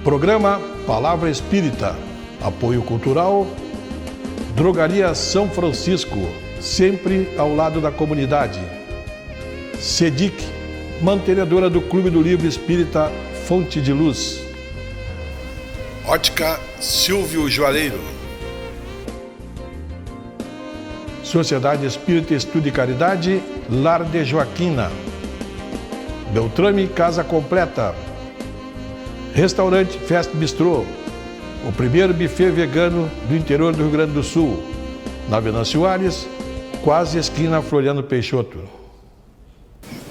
Programa Palavra Espírita. Apoio cultural. Drogaria São Francisco, sempre ao lado da comunidade. SEDIC, mantenedora do Clube do Livro Espírita Fonte de Luz. Ótica Silvio Joalheiro. Sociedade Espírita Estudo e Caridade, Lar de Joaquina. Beltrame Casa Completa. Restaurante Fest Bistrô, o primeiro buffet vegano do interior do Rio Grande do Sul, na Venâncio Aires, quase esquina Floriano Peixoto.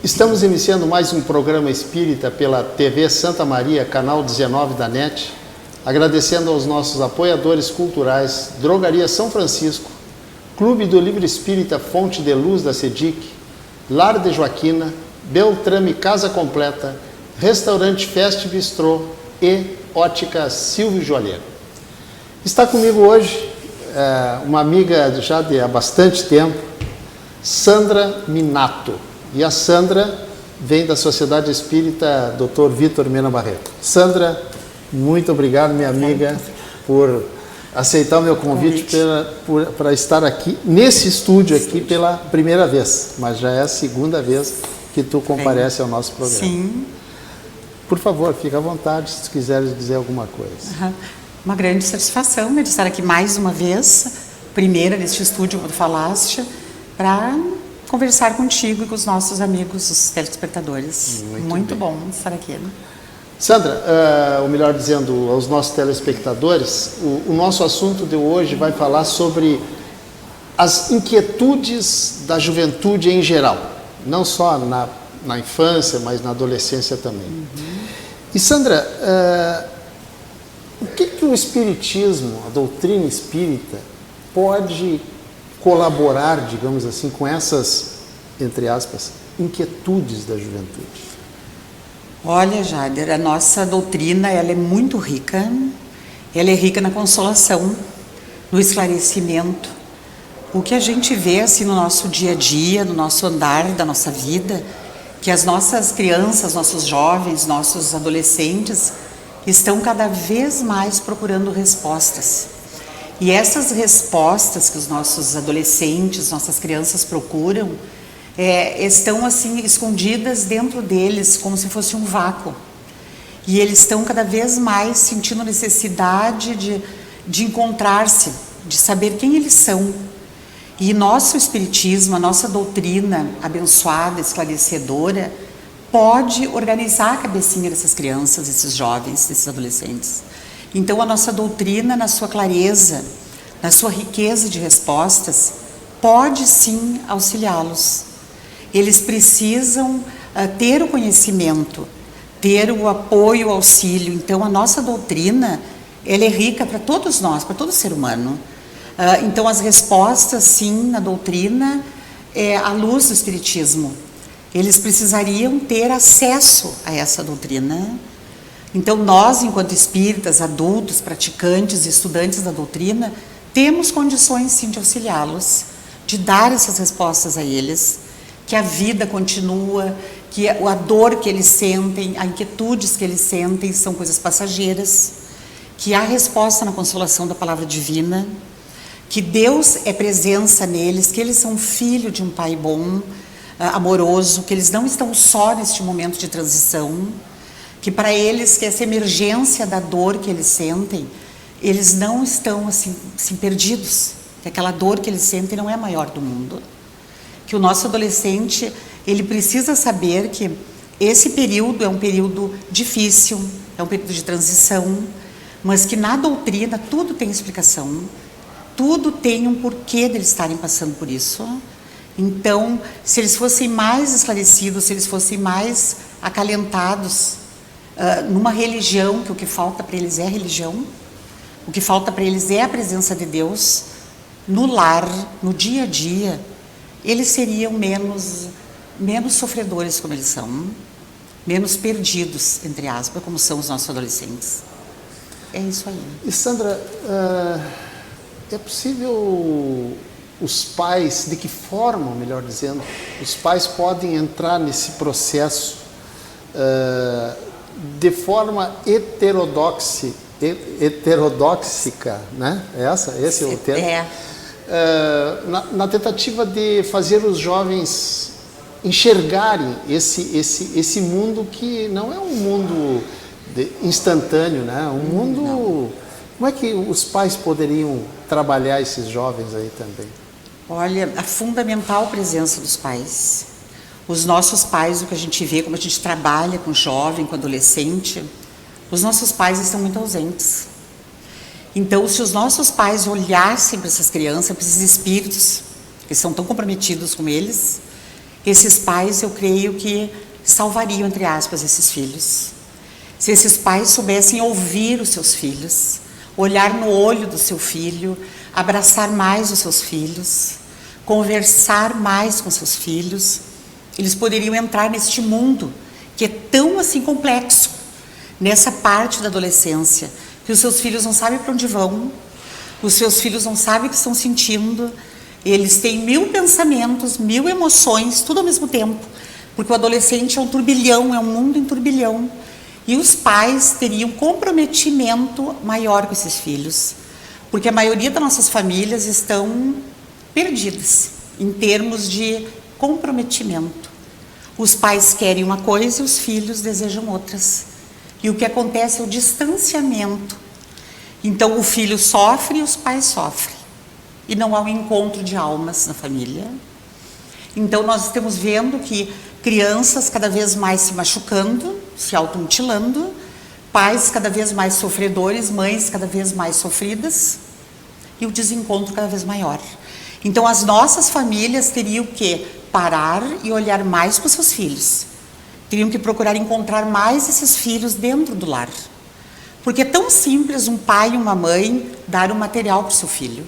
Estamos iniciando mais um programa espírita pela TV Santa Maria, canal 19 da NET, agradecendo aos nossos apoiadores culturais, Drogaria São Francisco, Clube do Livro Espírita Fonte de Luz da SEDIC, Lar de Joaquina, Beltrame Casa Completa, Restaurante Fest Bistrô e Ótica Silvio Joalheiro. Está comigo hoje uma amiga já de há bastante tempo, Sandra Minato. E a Sandra vem da Sociedade Espírita Dr. Vitor Mena Barreto. Sandra, muito obrigado, minha amiga, por aceitar o meu convite para estar aqui, nesse estúdio aqui, pela primeira vez, mas já é a segunda vez que tu comparece ao nosso programa. Sim. Por favor, fica à vontade se quiseres dizer alguma coisa. Uma grande satisfação de estar aqui mais uma vez, primeira neste estúdio que tu falaste, para conversar contigo e com os nossos amigos, os telespectadores. Muito bom estar aqui. Né? Sandra, ou melhor dizendo, aos nossos telespectadores, o nosso assunto de hoje vai falar sobre as inquietudes da juventude em geral, não só na infância, mas na adolescência também. E Sandra, o que o Espiritismo, a doutrina espírita, pode colaborar, digamos assim, com essas, entre aspas, inquietudes da juventude? Olha, Jader, a nossa doutrina ela é muito rica, ela é rica na consolação, no esclarecimento. O que a gente vê assim, no nosso dia a dia, no nosso andar da nossa vida, que as nossas crianças, nossos jovens, nossos adolescentes estão cada vez mais procurando respostas. E essas respostas que os nossos adolescentes, nossas crianças procuram, estão assim escondidas dentro deles, como se fosse um vácuo. E eles estão cada vez mais sentindo necessidade de encontrar-se, de saber quem eles são. E nosso Espiritismo, a nossa doutrina abençoada, esclarecedora, pode organizar a cabecinha dessas crianças, desses jovens, desses adolescentes. Então, a nossa doutrina, na sua clareza, na sua riqueza de respostas, pode sim auxiliá-los. Eles precisam ter o conhecimento, ter o apoio, o auxílio. Então, a nossa doutrina, ela é rica para todos nós, para todo ser humano. Então, as respostas, sim, na doutrina, à luz do Espiritismo. Eles precisariam ter acesso a essa doutrina. Então, nós, enquanto espíritas, adultos, praticantes e estudantes da doutrina, temos condições, sim, de auxiliá-los, de dar essas respostas a eles, que a vida continua, que a dor que eles sentem, as inquietudes que eles sentem são coisas passageiras, que há resposta na consolação da palavra divina, que Deus é presença neles, que eles são filho de um Pai bom, amoroso, que eles não estão só neste momento de transição, que para eles, que essa emergência da dor que eles sentem, eles não estão assim perdidos, que aquela dor que eles sentem não é a maior do mundo. Que o nosso adolescente, ele precisa saber que esse período é um período difícil, é um período de transição, mas que na doutrina tudo tem explicação. Tudo tem um porquê deles estarem passando por isso. Então, se eles fossem mais esclarecidos, se eles fossem mais acalentados numa religião, que o que falta para eles é a religião, o que falta para eles é a presença de Deus, no lar, no dia a dia, eles seriam menos sofredores como eles são, menos perdidos, entre aspas, como são os nossos adolescentes. É isso aí. E Sandra, é possível os pais, de que forma, melhor dizendo, os pais podem entrar nesse processo de forma heterodoxica, né? Esse é o termo. Na tentativa de fazer os jovens enxergarem esse mundo que não é um mundo instantâneo, né? Um mundo... Não. Como é que os pais poderiam trabalhar esses jovens aí também? Olha, a fundamental presença dos pais. Os nossos pais, o que a gente vê, como a gente trabalha com jovem, com adolescente, os nossos pais estão muito ausentes. Então, se os nossos pais olhassem para essas crianças, para esses espíritos, que são tão comprometidos com eles, esses pais, eu creio que salvariam, entre aspas, esses filhos. Se esses pais soubessem ouvir os seus filhos, olhar no olho do seu filho, abraçar mais os seus filhos, conversar mais com seus filhos, eles poderiam entrar neste mundo que é tão assim complexo, nessa parte da adolescência, que os seus filhos não sabem para onde vão, os seus filhos não sabem o que estão sentindo, eles têm 1000 pensamentos, 1000 emoções, tudo ao mesmo tempo, porque o adolescente é um turbilhão, é um mundo em turbilhão, e os pais teriam comprometimento maior com esses filhos, porque a maioria das nossas famílias estão perdidas em termos de comprometimento. Os pais querem uma coisa e os filhos desejam outras. E o que acontece é o distanciamento. Então o filho sofre e os pais sofrem. E não há um encontro de almas na família. Então nós estamos vendo que crianças cada vez mais se machucando, se automutilando, pais cada vez mais sofredores, mães cada vez mais sofridas e o desencontro cada vez maior. Então as nossas famílias teriam que parar e olhar mais para os seus filhos. Teriam que procurar encontrar mais esses filhos dentro do lar. Porque é tão simples um pai e uma mãe dar um material para o seu filho.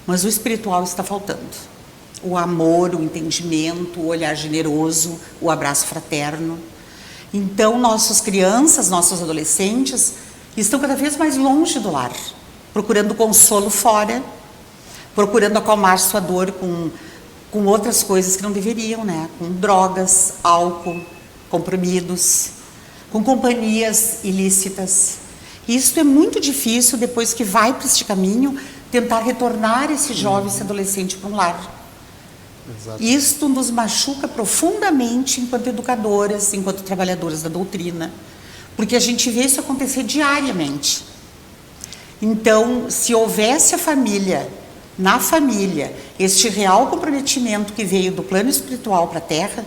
Mas o espiritual está faltando. O amor, o entendimento, o olhar generoso, o abraço fraterno. Então, nossas crianças, nossos adolescentes estão cada vez mais longe do lar, procurando consolo fora, procurando acalmar sua dor com outras coisas que não deveriam, né? Com drogas, álcool, comprimidos, com companhias ilícitas. Isso é muito difícil, depois que vai para este caminho, tentar retornar esse jovem, esse adolescente para um lar. Exato. Isto nos machuca profundamente enquanto educadoras, enquanto trabalhadoras da doutrina, porque a gente vê isso acontecer diariamente. Então, se houvesse na família, este real comprometimento que veio do plano espiritual para a Terra,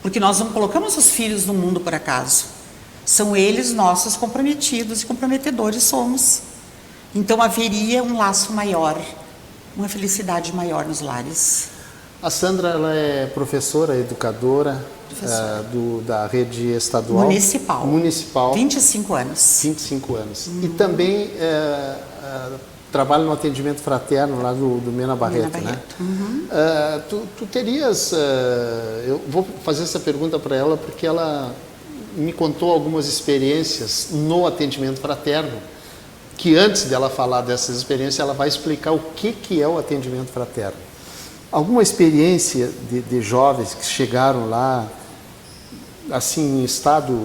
porque nós não colocamos os filhos no mundo por acaso, são eles nossos comprometidos e comprometedores somos. Então haveria um laço maior, uma felicidade maior nos lares. A Sandra, ela é professora, educadora da rede estadual? Municipal. 25 anos. 25 anos. E também trabalha no atendimento fraterno lá do Mena Barreto, né? Tu terias... eu vou fazer essa pergunta para ela porque ela me contou algumas experiências no atendimento fraterno, que antes dela falar dessas experiências, ela vai explicar o que é o atendimento fraterno. Alguma experiência de jovens que chegaram lá, assim, em estado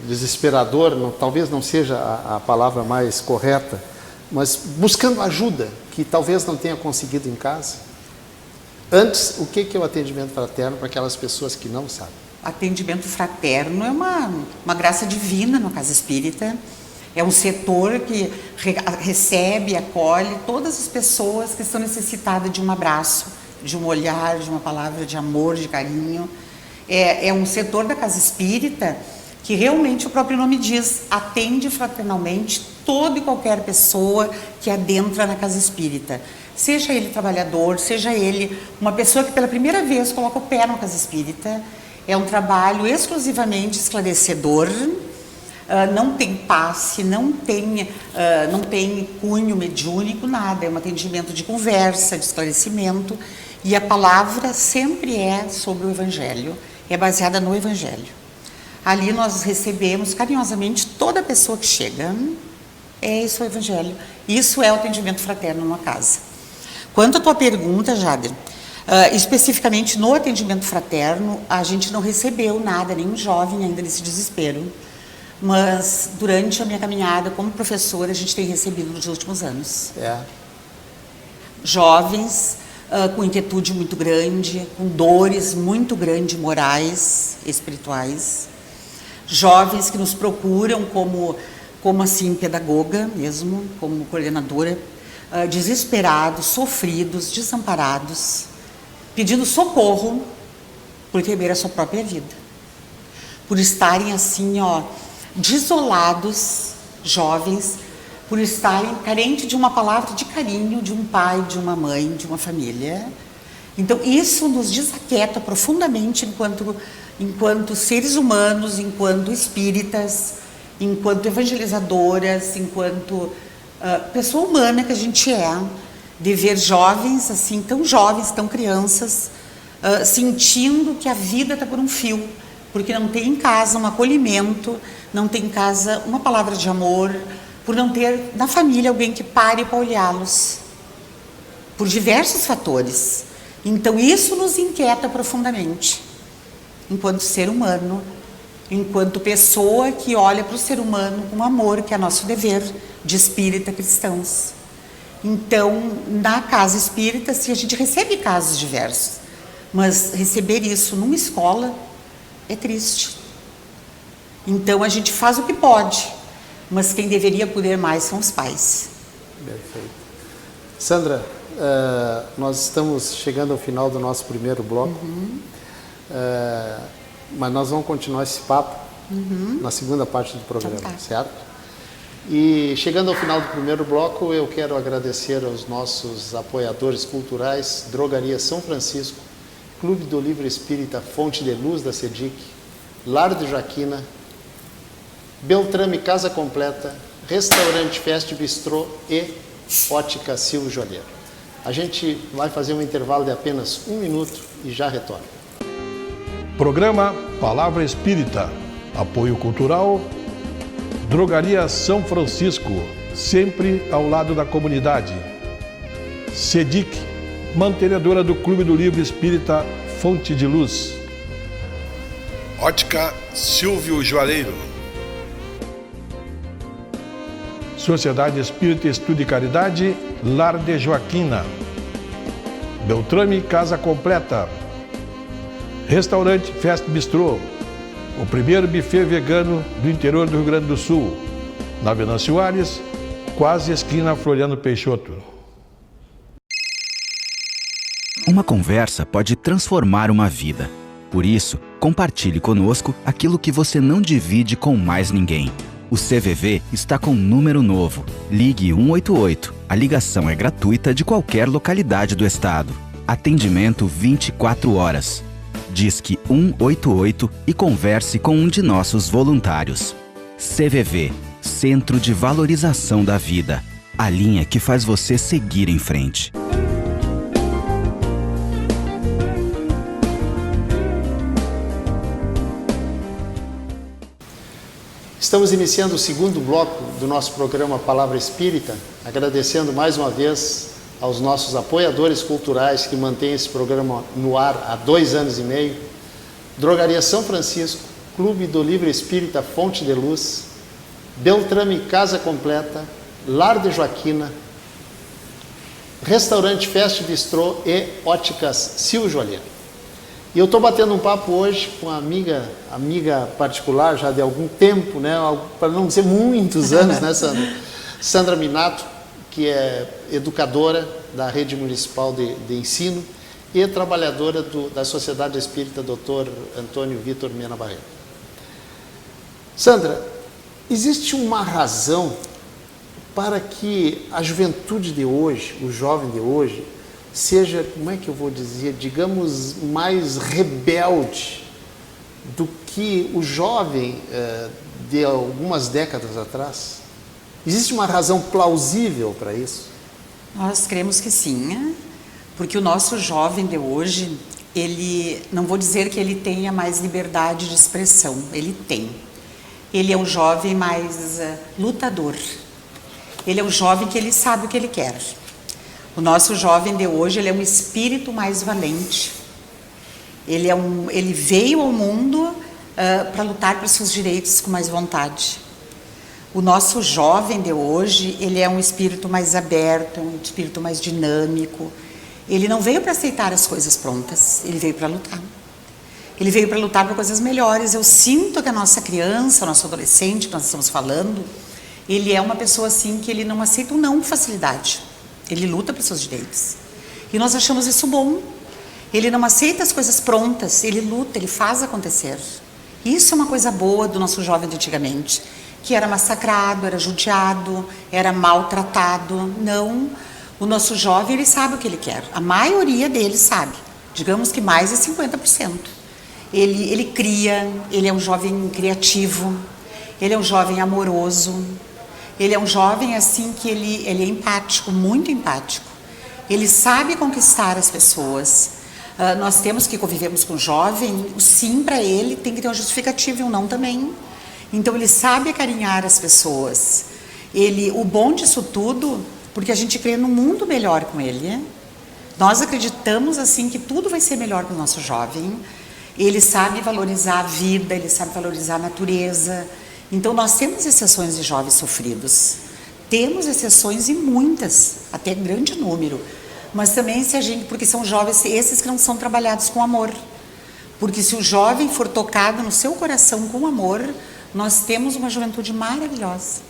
desesperador, talvez não seja a palavra mais correta, mas buscando ajuda, que talvez não tenha conseguido em casa? Antes, o que é o atendimento fraterno para aquelas pessoas que não sabem? Atendimento fraterno é uma graça divina no Casa Espírita. É um setor que recebe, acolhe todas as pessoas que estão necessitadas de um abraço, de um olhar, de uma palavra de amor, de carinho. É um setor da Casa Espírita que realmente o próprio nome diz, atende fraternalmente toda e qualquer pessoa que adentra na Casa Espírita. Seja ele trabalhador, seja ele uma pessoa que pela primeira vez coloca o pé na Casa Espírita. É um trabalho exclusivamente esclarecedor, não tem passe, não tem cunho mediúnico, nada. É um atendimento de conversa, de esclarecimento. E a palavra sempre é sobre o Evangelho, é baseada no Evangelho. Ali nós recebemos carinhosamente toda pessoa que chega. É isso o Evangelho. Isso é o atendimento fraterno numa casa. Quanto à tua pergunta, Jader, especificamente no atendimento fraterno, a gente não recebeu nada, nenhum jovem ainda nesse desespero. mas durante a minha caminhada como professora, a gente tem recebido nos últimos anos. Jovens com inquietude muito grande, com dores muito grandes, morais, espirituais. Jovens que nos procuram como assim, pedagoga mesmo, como coordenadora, desesperados, sofridos, desamparados, pedindo socorro por temer a sua própria vida. Por estarem assim, desolados, jovens, por estarem carentes de uma palavra de carinho, de um pai, de uma mãe, de uma família. Então, isso nos desaquieta profundamente enquanto seres humanos, enquanto espíritas, enquanto evangelizadoras, enquanto pessoa humana que a gente é, de ver jovens, assim, tão jovens, tão crianças, sentindo que a vida está por um fio, porque não tem em casa um acolhimento, não tem em casa uma palavra de amor, por não ter na família alguém que pare para olhá-los, por diversos fatores. Então isso nos inquieta profundamente, enquanto ser humano, enquanto pessoa que olha para o ser humano com amor, que é nosso dever de espírita cristãos. Então, na casa espírita, sim, a gente recebe casos diversos, mas receber isso numa escola é triste. Então, a gente faz o que pode, mas quem deveria poder mais são os pais. Perfeito. Sandra, nós estamos chegando ao final do nosso primeiro bloco, mas nós vamos continuar esse papo na segunda parte do programa, Então tá. certo? E chegando ao final do primeiro bloco, eu quero agradecer aos nossos apoiadores culturais, Drogaria São Francisco, Clube do Livro Espírita Fonte de Luz da SEDIC, Lar de Joaquina, Beltrame Casa Completa, Restaurante Fest Bistrô e Ótica Silvio Joalheiro. A gente vai fazer um intervalo de apenas 1 minuto e já retorna. Programa Palavra Espírita. Apoio cultural. Drogaria São Francisco, sempre ao lado da comunidade. SEDIC, mantenedora do Clube do Livro Espírita Fonte de Luz. Ótica Silvio Joalheiro. Sociedade Espírita Estudo e Caridade, Lar de Joaquina. Beltrame Casa Completa. Restaurante Fest Bistrô, o primeiro buffet vegano do interior do Rio Grande do Sul, na Venâncio Aires, quase esquina Floriano Peixoto. Uma conversa pode transformar uma vida. Por isso, compartilhe conosco aquilo que você não divide com mais ninguém. O CVV está com um número novo. Ligue 188. A ligação é gratuita de qualquer localidade do estado. Atendimento 24 horas. Disque 188 e converse com um de nossos voluntários. CVV, Centro de Valorização da Vida. A linha que faz você seguir em frente. Estamos iniciando o segundo bloco do nosso programa Palavra Espírita, agradecendo mais uma vez aos nossos apoiadores culturais que mantêm esse programa no ar há 2 anos e meio, Drogaria São Francisco, Clube do Livro Espírita Fonte de Luz, Beltrame Casa Completa, Lar de Joaquina, Restaurante Fest Bistrô e Óticas Silvio Joalheiro. E eu estou batendo um papo hoje com uma amiga particular já de algum tempo, né? Para não dizer muitos anos, né, Sandra? Sandra Minato, que é educadora da Rede Municipal de Ensino e trabalhadora da Sociedade Espírita Dr. Antônio Vitor Mena Barreto. Sandra, existe uma razão para que a juventude de hoje, o jovem de hoje, seja, como é que eu vou dizer, digamos, mais rebelde do que o jovem de algumas décadas atrás? Existe uma razão plausível para isso? Nós cremos que sim, porque o nosso jovem de hoje, ele, não vou dizer que ele tenha mais liberdade de expressão, ele tem. Ele é um jovem mais lutador. Ele é um jovem que ele sabe o que ele quer. O nosso jovem de hoje, ele é um espírito mais valente. Ele veio ao mundo para lutar pelos seus direitos com mais vontade. O nosso jovem de hoje, ele é um espírito mais aberto, um espírito mais dinâmico. Ele não veio para aceitar as coisas prontas, ele veio para lutar. Ele veio para lutar por coisas melhores. Eu sinto que a nossa criança, o nosso adolescente, que nós estamos falando, ele é uma pessoa assim que ele não aceita o não com facilidade. Ele luta pelos seus direitos. E nós achamos isso bom. Ele não aceita as coisas prontas, ele luta, ele faz acontecer. Isso é uma coisa boa do nosso jovem de antigamente, que era massacrado, era judiado, era maltratado. Não, o nosso jovem, ele sabe o que ele quer. A maioria deles sabe. Digamos que mais de 50%. Ele cria, ele é um jovem criativo, ele é um jovem amoroso, ele é um jovem assim que ele é empático, muito empático. Ele sabe conquistar as pessoas. Nós temos que convivemos com o jovem, o sim para ele tem que ter uma justificativa e um não também. Então ele sabe acarinhar as pessoas. O bom disso tudo, porque a gente crê num mundo melhor com ele. Nós acreditamos assim que tudo vai ser melhor para o nosso jovem. Ele sabe valorizar a vida, ele sabe valorizar a natureza. Então nós temos exceções de jovens sofridos. Temos exceções e muitas, até grande número. Mas também porque são jovens esses que não são trabalhados com amor. Porque se o jovem for tocado no seu coração com amor, nós temos uma juventude maravilhosa.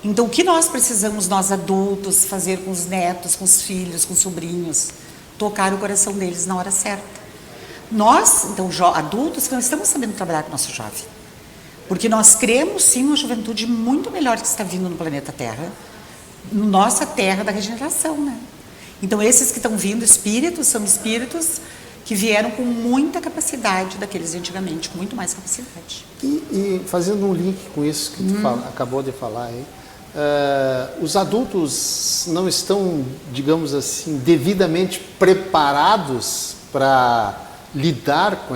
Então o que nós precisamos, nós adultos, fazer com os netos, com os filhos, com os sobrinhos? Tocar o coração deles na hora certa. Nós, então, adultos, que não estamos sabendo trabalhar com o nosso jovem. Porque nós cremos, sim, uma juventude muito melhor que está vindo no planeta Terra. Nossa Terra da regeneração, né? Então, esses que estão vindo, espíritos, são espíritos que vieram com muita capacidade daqueles de antigamente, com muito mais capacidade. E fazendo um link com isso que tu acabou de falar aí, os adultos não estão, digamos assim, devidamente preparados para lidar com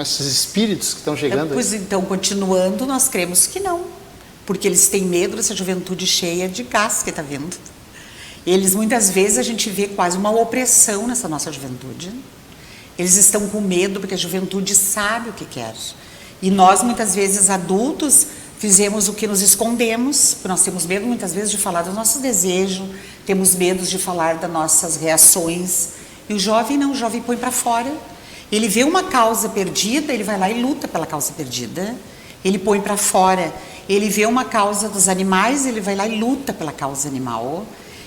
esses espíritos que estão chegando? Pois então, continuando, nós cremos que não, porque eles têm medo dessa juventude cheia de gás que está vindo. Eles, muitas vezes, a gente vê quase uma opressão nessa nossa juventude. Eles estão com medo porque a juventude sabe o que quer. E nós, muitas vezes, adultos, fizemos o que nos escondemos, porque nós temos medo, muitas vezes, de falar dos nossos desejos, temos medo de falar das nossas reações. E o jovem não, o jovem põe para fora. Ele vê uma causa perdida, ele vai lá e luta pela causa perdida. Ele põe para fora. Ele vê uma causa dos animais, ele vai lá e luta pela causa animal.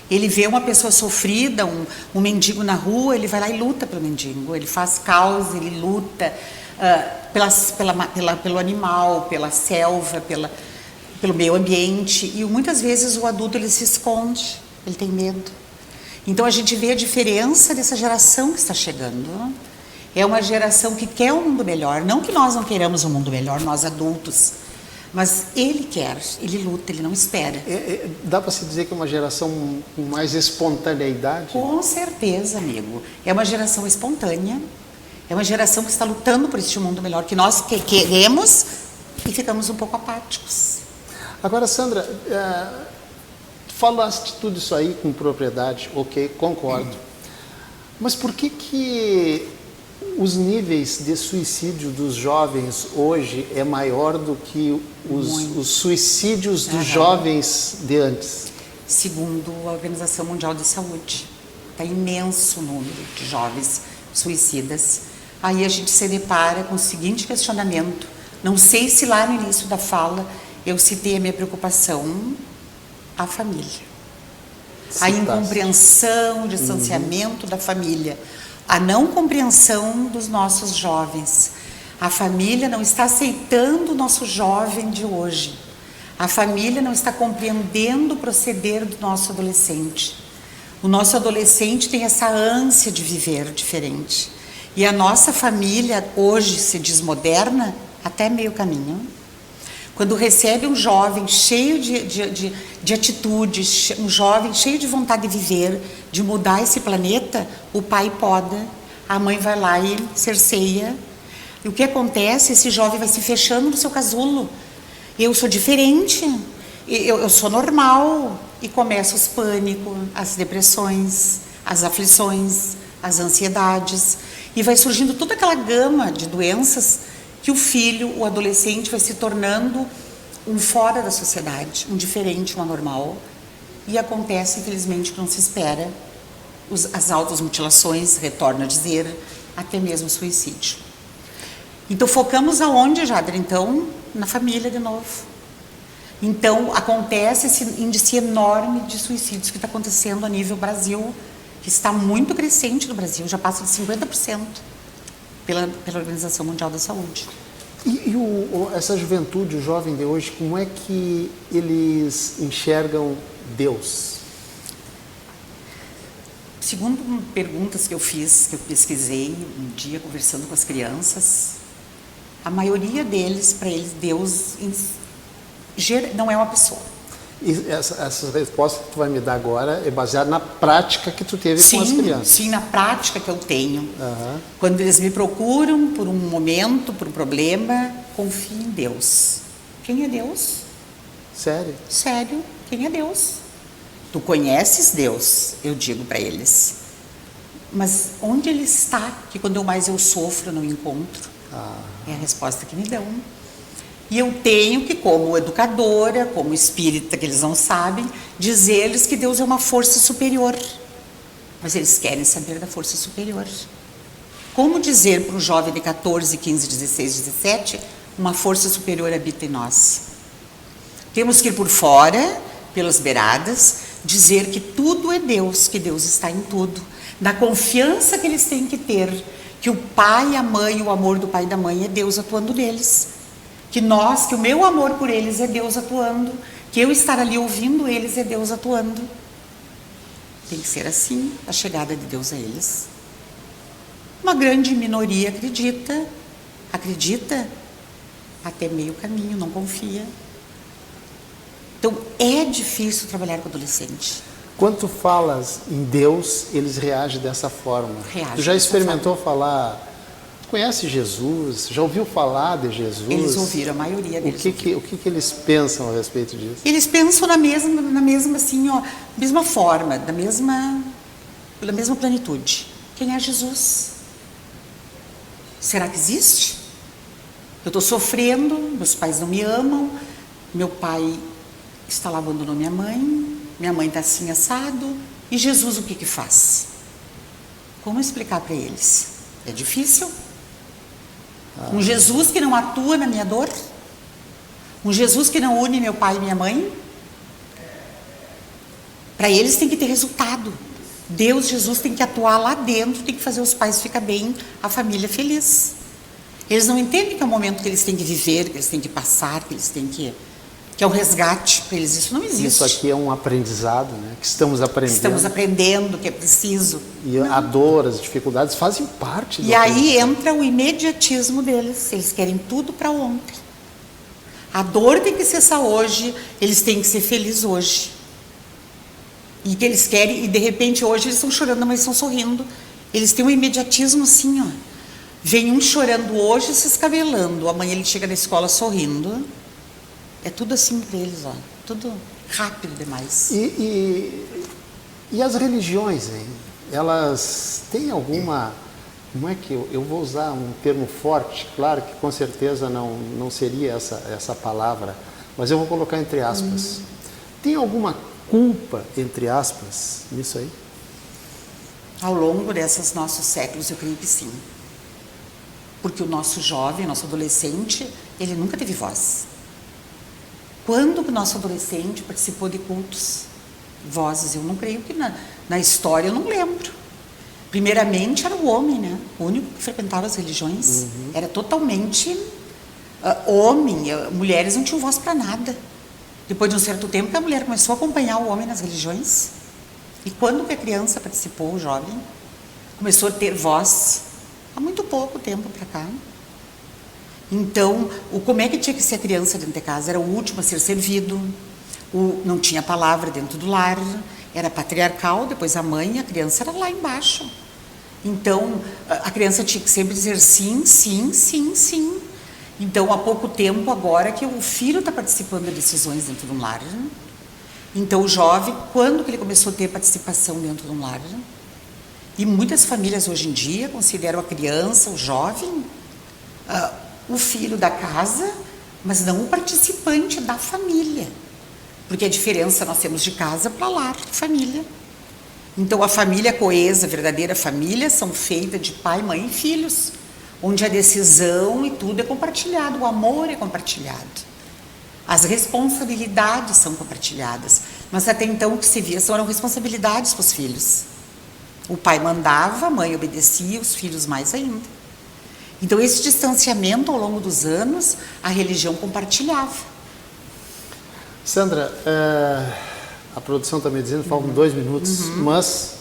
Ele vê uma pessoa sofrida, um mendigo na rua, ele vai lá e luta pelo mendigo. Ele faz causa, ele luta pelo animal, pela selva, pelo meio ambiente. E muitas vezes o adulto ele se esconde, ele tem medo. Então a gente vê a diferença dessa geração que está chegando. É uma geração que quer um mundo melhor. Não que nós não queiramos um mundo melhor, nós adultos. Mas ele quer, ele luta, ele não espera. Dá para se dizer que é uma geração com mais espontaneidade? Com certeza, amigo. É uma geração espontânea. É uma geração que está lutando por este mundo melhor, que nós queremos e ficamos um pouco apáticos. Agora, Sandra, falaste tudo isso aí com propriedade, ok, concordo. Mas por que os níveis de suicídio dos jovens hoje é maior do que os suicídios dos jovens de antes? Segundo a Organização Mundial de Saúde, está imenso número de jovens suicidas. Aí a gente se depara com o seguinte questionamento. Não sei se lá no início da fala eu citei a minha preocupação, a família. A incompreensão, o distanciamento da família. A não compreensão dos nossos jovens. A família não está aceitando o nosso jovem de hoje. A família não está compreendendo o proceder do nosso adolescente. O nosso adolescente tem essa ânsia de viver diferente. E a nossa família hoje se diz moderna até meio caminho. Quando recebe um jovem cheio de atitudes, um jovem cheio de vontade de viver, de mudar esse planeta, o pai poda, a mãe vai lá e cerceia. E o que acontece? Esse jovem vai se fechando no seu casulo. Eu sou diferente, eu sou normal. E começa os pânicos, as depressões, as aflições, as ansiedades. E vai surgindo toda aquela gama de doenças que o filho, o adolescente, vai se tornando um fora da sociedade, um diferente, um anormal. E acontece, infelizmente, que não se espera. As automutilações, retorno a dizer, até mesmo o suicídio. Então, focamos aonde, Jader? Então, na família de novo. Então, acontece esse índice enorme de suicídios que está acontecendo a nível Brasil, que está muito crescente no Brasil, já passa de 50% pela Organização Mundial da Saúde. E essa juventude, o jovem de hoje, como é que eles enxergam Deus? Segundo perguntas que eu fiz, que eu pesquisei um dia conversando com as crianças, a maioria deles, para eles, Deus não é uma pessoa. E essas respostas que tu vai me dar agora é baseada na prática que tu teve com as crianças. Sim, na prática que eu tenho. Quando eles me procuram por um momento, por um problema, confie em Deus. Quem é Deus? Sério? Sério, quem é Deus? Tu conheces Deus, eu digo para eles. Mas onde Ele está, que quando mais eu sofro, eu não encontro? É a resposta que me dão. E eu tenho que, como educadora, como espírita, que eles não sabem, dizer-lhes que Deus é uma força superior. Mas eles querem saber da força superior. Como dizer para um jovem de 14, 15, 16, 17, uma força superior habita em nós? Temos que ir por fora, pelas beiradas, dizer que tudo é Deus, que Deus está em tudo. Da confiança que eles têm que ter, que o pai, a mãe, o amor do pai e da mãe é Deus atuando neles. Que o meu amor por eles é Deus atuando, que eu estar ali ouvindo eles é Deus atuando. Tem que ser assim, a chegada de Deus a eles. Uma grande minoria acredita até meio caminho, não confia. Então, é difícil trabalhar com adolescente. Quando tu falas em Deus, eles reagem dessa forma. Tu já experimentou falar... Conhece Jesus? Já ouviu falar de Jesus? Eles ouviram, a maioria deles. O que eles pensam a respeito disso? Eles pensam na mesma assim, ó, mesma forma, da mesma plenitude. Quem é Jesus? Será que existe? Eu estou sofrendo, meus pais não me amam, meu pai está lá, abandonou minha mãe está assim assado, e Jesus o que faz? Como explicar para eles? É difícil. Um Jesus que não atua na minha dor? Um Jesus que não une meu pai e minha mãe? Para eles tem que ter resultado. Deus, Jesus tem que atuar lá dentro, tem que fazer os pais ficar bem, a família feliz. Eles não entendem que é o momento que eles têm que viver, que eles têm que passar, que eles têm que é um resgate. Para eles isso não existe. Isso aqui é um aprendizado, né? Que estamos aprendendo. Estamos aprendendo, que é preciso. E a dor, as dificuldades fazem parte. E aí entra o imediatismo deles. Eles querem tudo para ontem. A dor tem que cessar hoje, eles têm que ser felizes hoje. E que eles querem, e de repente hoje eles estão chorando, mas estão sorrindo. Eles têm um imediatismo assim, ó. Vem um chorando hoje, se escabelando. Amanhã ele chega na escola sorrindo. É tudo assim para eles, ó. Tudo rápido demais. E as religiões, hein? Elas têm alguma... Como é que eu vou usar um termo forte? Claro que com certeza não seria essa palavra, mas eu vou colocar entre aspas. Tem alguma culpa, entre aspas, nisso aí? Ao longo desses nossos séculos, eu creio que sim. Porque o nosso jovem, o nosso adolescente, ele nunca teve voz. Quando o nosso adolescente participou de cultos, vozes, eu não creio que na história, eu não lembro. Primeiramente era o homem, né? O único que frequentava as religiões. Era totalmente homem, mulheres não tinham voz para nada. Depois de um certo tempo, a mulher começou a acompanhar o homem nas religiões. E quando que a criança participou, o jovem, começou a ter voz, há muito pouco tempo para cá. Então, como é que tinha que ser a criança dentro de casa? Era o último a ser servido, não tinha palavra dentro do lar, era patriarcal, depois a mãe, a criança era lá embaixo. Então, a criança tinha que sempre dizer sim, sim, sim, sim. Então, há pouco tempo agora que o filho está participando de decisões dentro de um lar. Então, o jovem, quando que ele começou a ter participação dentro de um lar? E muitas famílias hoje em dia consideram a criança, o jovem, o filho da casa, mas não o participante da família. Porque a diferença nós temos de casa para lar, família. Então a família coesa, a verdadeira família, são feitas de pai, mãe e filhos, onde a decisão e tudo é compartilhado, o amor é compartilhado. As responsabilidades são compartilhadas, mas até então o que se via eram responsabilidades para os filhos. O pai mandava, a mãe obedecia, os filhos mais ainda. Então esse distanciamento ao longo dos anos, a religião compartilhava. Sandra, a produção está me dizendo que faltam 2 minutos, mas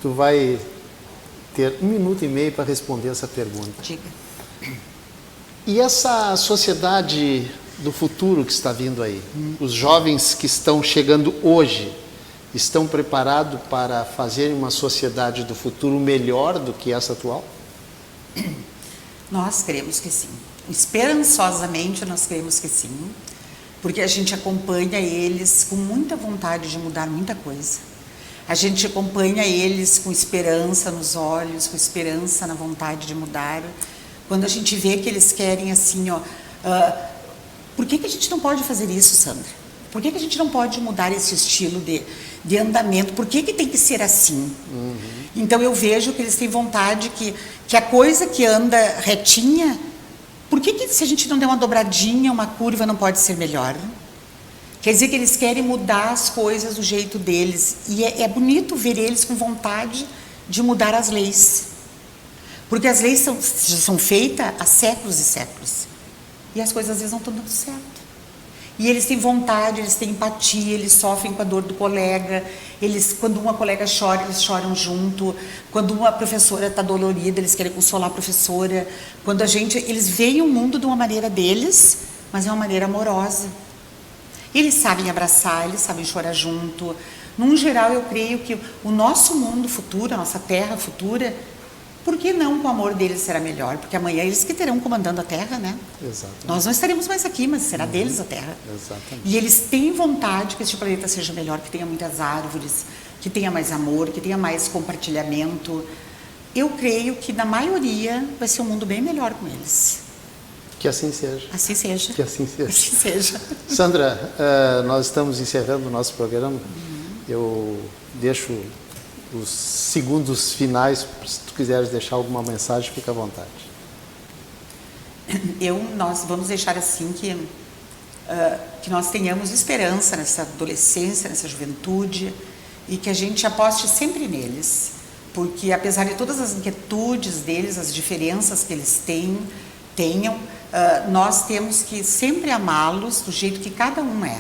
tu vai ter 1 minuto e meio para responder essa pergunta. Diga. E essa sociedade do futuro que está vindo aí, os jovens que estão chegando hoje, estão preparados para fazerem uma sociedade do futuro melhor do que essa atual? Nós cremos que sim. Esperançosamente nós cremos que sim, porque a gente acompanha eles com muita vontade de mudar muita coisa. A gente acompanha eles com esperança nos olhos, com esperança na vontade de mudar. Quando a gente vê que eles querem assim, por que a gente não pode fazer isso, Sandra? Por que a gente não pode mudar esse estilo de andamento? Por que tem que ser assim? Então eu vejo que eles têm vontade que a coisa que anda retinha, por que se a gente não der uma dobradinha, uma curva, não pode ser melhor? Quer dizer que eles querem mudar as coisas do jeito deles. E é bonito ver eles com vontade de mudar as leis. Porque as leis são feitas há séculos e séculos. E as coisas às vezes não estão dando certo. E eles têm vontade, eles têm empatia, eles sofrem com a dor do colega. Quando uma colega chora, eles choram junto. Quando uma professora está dolorida, eles querem consolar a professora. Eles veem o mundo de uma maneira deles, mas é uma maneira amorosa. Eles sabem abraçar, eles sabem chorar junto. Num geral, eu creio que o nosso mundo futuro, a nossa terra futura, por que não com o amor deles será melhor? Porque amanhã eles que terão comandando a terra, né? Exatamente. Nós não estaremos mais aqui, mas será deles a terra. Exatamente. E eles têm vontade que este planeta seja melhor, que tenha muitas árvores, que tenha mais amor, que tenha mais compartilhamento. Eu creio que na maioria vai ser um mundo bem melhor com eles. Que assim seja. Assim seja. Que assim seja. Assim seja. Sandra, nós estamos encerrando o nosso programa. Eu deixo os segundos finais, se tu quiseres deixar alguma mensagem, fica à vontade. Nós vamos deixar assim que nós tenhamos esperança nessa adolescência, nessa juventude, e que a gente aposte sempre neles, porque apesar de todas as inquietudes deles, as diferenças que eles tenham, nós temos que sempre amá-los do jeito que cada um é,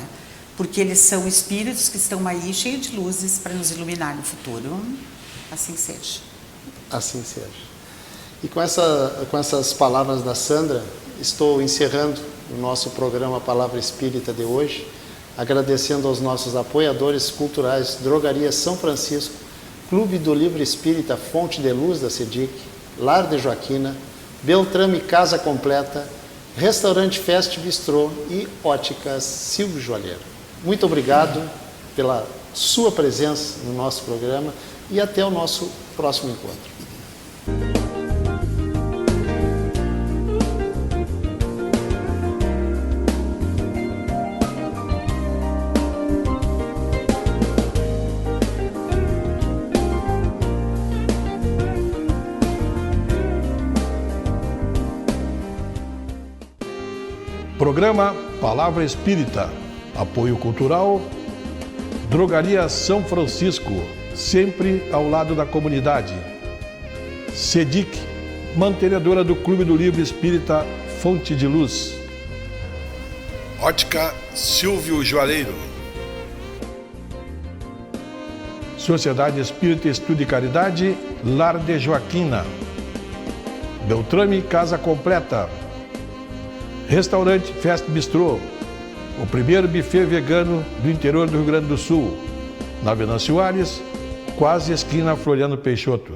porque eles são espíritos que estão aí cheios de luzes para nos iluminar no futuro. Assim seja. Assim seja. E com essas palavras da Sandra, estou encerrando o nosso programa Palavra Espírita de hoje, agradecendo aos nossos apoiadores culturais Drogaria São Francisco, Clube do Livro Espírita Fonte de Luz da SEDIC, Lar de Joaquina, Beltrame Casa Completa, Restaurante Fest Bistrô e Óticas Silvio Joalheiro. Muito obrigado pela sua presença no nosso programa e até o nosso próximo encontro. Programa Palavra Espírita. Apoio cultural, Drogaria São Francisco, sempre ao lado da comunidade. SEDIC, mantenedora do Clube do Livro Espírita Fonte de Luz. Ótica Silvio Joalheiro. Sociedade Espírita Estudo e Caridade, Lar de Joaquina. Beltrame Casa Completa. Restaurante Fest Bistrô, o primeiro buffet vegano do interior do Rio Grande do Sul, na Venâncio Aires, quase esquina Floriano Peixoto.